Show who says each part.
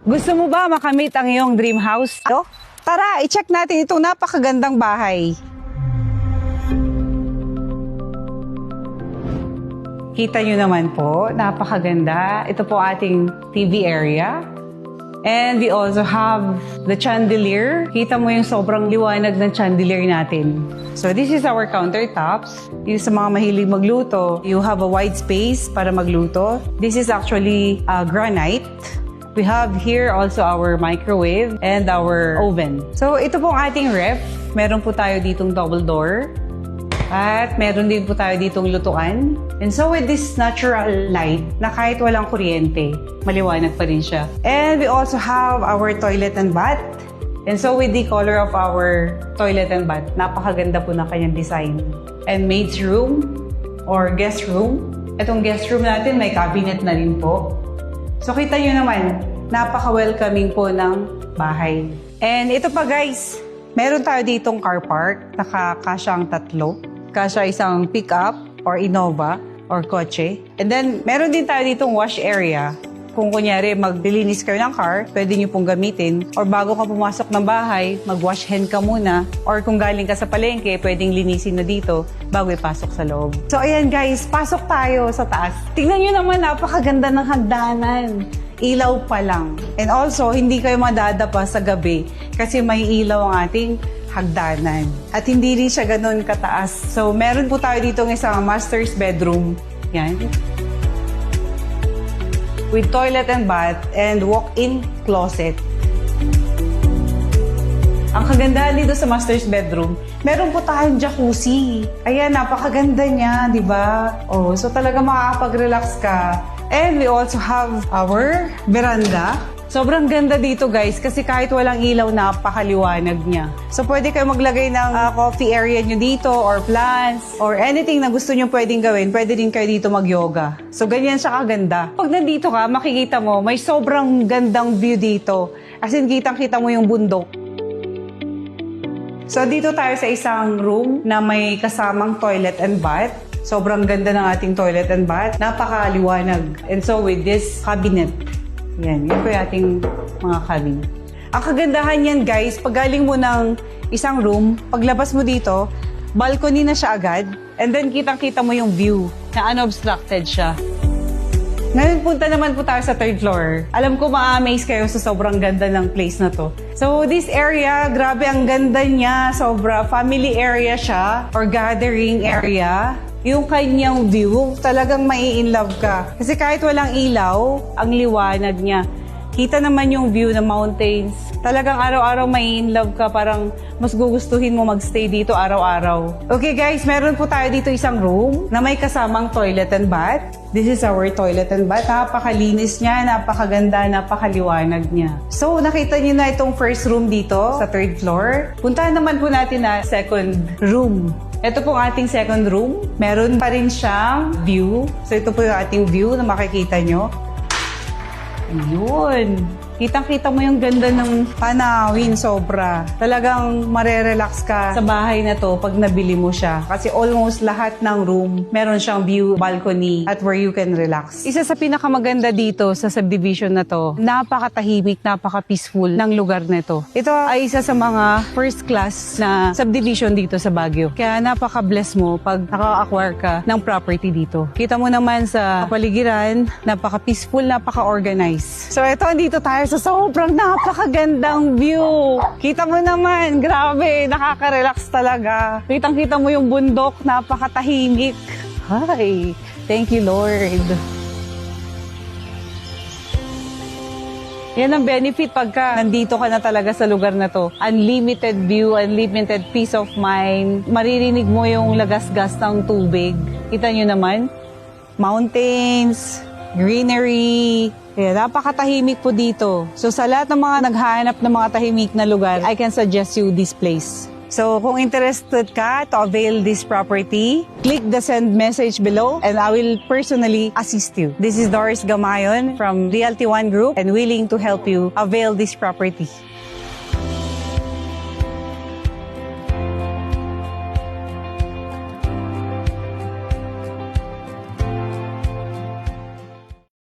Speaker 1: Gusto mo ba makamit ang iyong dream house? Tara, i-check natin itong napakagandang bahay. Kita nyo naman po, napakaganda. Ito po ating TV area. And we also have the chandelier. Kita mo yung sobrang liwanag ng chandelier natin. So this is our countertops. Yung sa mga mahilig magluto, you have a wide space para magluto. This is actually granite. We have here also our microwave and our oven. So ito pong ating ref. Meron po tayo ditong double door. At meron din po tayo ditong lutuan. And so with this natural light, na kahit walang kuryente, maliwanag pa rin siya. And we also have our toilet and bath. And so with the color of our toilet and bath, napakaganda po ng kanyang design. And maid's room or guest room. Itong guest room natin, may cabinet na rin po. So kita nyo naman, napaka-welcoming po ng bahay. And ito pa guys, meron tayo ditong car park, nakakasya ang tatlo. Kasya isang pick-up or Innova or kotse. And then, meron din tayo ditong wash area. Kung kunyari maglilinis kayo ng car, pwede nyo pong gamitin. Or bago ka pumasok ng bahay, mag-wash hand ka muna. Or kung galing ka sa palengke, pwedeng linisin na dito bago ipasok sa loob. So ayan guys, pasok tayo sa taas. Tingnan nyo naman, napakaganda ng hagdanan. Ilaw pa lang. And also, hindi kayo madadapa sa gabi kasi may ilaw ang ating hagdanan. At hindi rin siya ganun kataas. So meron po tayo dito ng isang master's bedroom. Yan. With toilet and bath and walk-in closet. Ang kagandahan dito sa master's bedroom, meron po tayong jacuzzi. Ayan, napakaganda niya, di ba? Oh, so talaga makakapag-relax ka. And we also have our veranda. Sobrang ganda dito guys kasi kahit walang ilaw, napakaliwanag niya. So pwede kayo maglagay ng coffee area nyo dito or plants or anything na gusto nyo pwedeng gawin. Pwede din kayo dito mag-yoga. So ganyan siya kaganda. Pag nandito ka, makikita mo may sobrang gandang view dito. As in, kitang-kita mo yung bundok. So dito tayo sa isang room na may kasamang toilet and bath. Sobrang ganda ng ating toilet and bath. Napakaliwanag. And so with this cabinet, yan po yung ating mga cabinet. Ang kagandahan yan guys, pag galing mo ng isang room, paglabas mo dito, balcony na siya agad. And then kitang-kita mo yung view na unobstructed siya. Ngayon punta naman po tayo sa third floor. Alam ko ma-amaze kayo sa sobrang ganda ng place na to. So this area, grabe ang ganda niya. Sobra family area siya or gathering area. Yung kanyang view, talagang mai-inlove ka. Kasi kahit walang ilaw, ang liwanag niya. Kita naman yung view ng mountains. Talagang araw-araw mai-inlove ka, parang mas gugustuhin mo magstay dito araw-araw. Okay guys, meron po tayo dito isang room na may kasamang toilet and bath. This is our toilet and bath. Napakalinis niya, napakaganda, napakaliwanag niya. So, nakita niyo na itong first room dito sa third floor. Puntahan naman po natin na second room. Ito po ang ating second room. Meron pa rin siyang view. So, ito po yung ating view na makikita nyo. Ayun. Kitang-kita mo yung ganda ng tanawin, sobra. Talagang marerelax ka sa bahay na to pag nabili mo siya. Kasi almost lahat ng room, meron siyang view, balcony, at where you can relax. Isa sa pinakamaganda dito sa subdivision na to, napakatahimik, napaka-peaceful ng lugar na to. Ito ay isa sa mga first class na subdivision dito sa Baguio. Kaya napaka-bless mo pag naka-acquire ka ng property dito. Kita mo naman sa paligiran, napaka-peaceful, napaka-organized. So ito, andito tayo sa sobrang napakagandang view. Kita mo naman, grabe, nakaka-relax talaga. Kitang-kita mo yung bundok, napakatahimik. Hi, thank you Lord. Yan ang benefit pagka nandito ka na talaga sa lugar na to. Unlimited view, unlimited peace of mind. Maririnig mo yung lagas-gas ng tubig. Kita nyo naman, mountains, greenery. Kaya napakatahimik po dito. So sa lahat ng mga naghahanap ng mga tahimik na lugar, I can suggest you this place. So kung interested ka to avail this property, click the send message below and I will personally assist you. This is Doris Gamayon from Realty One Group and willing to help you avail this property.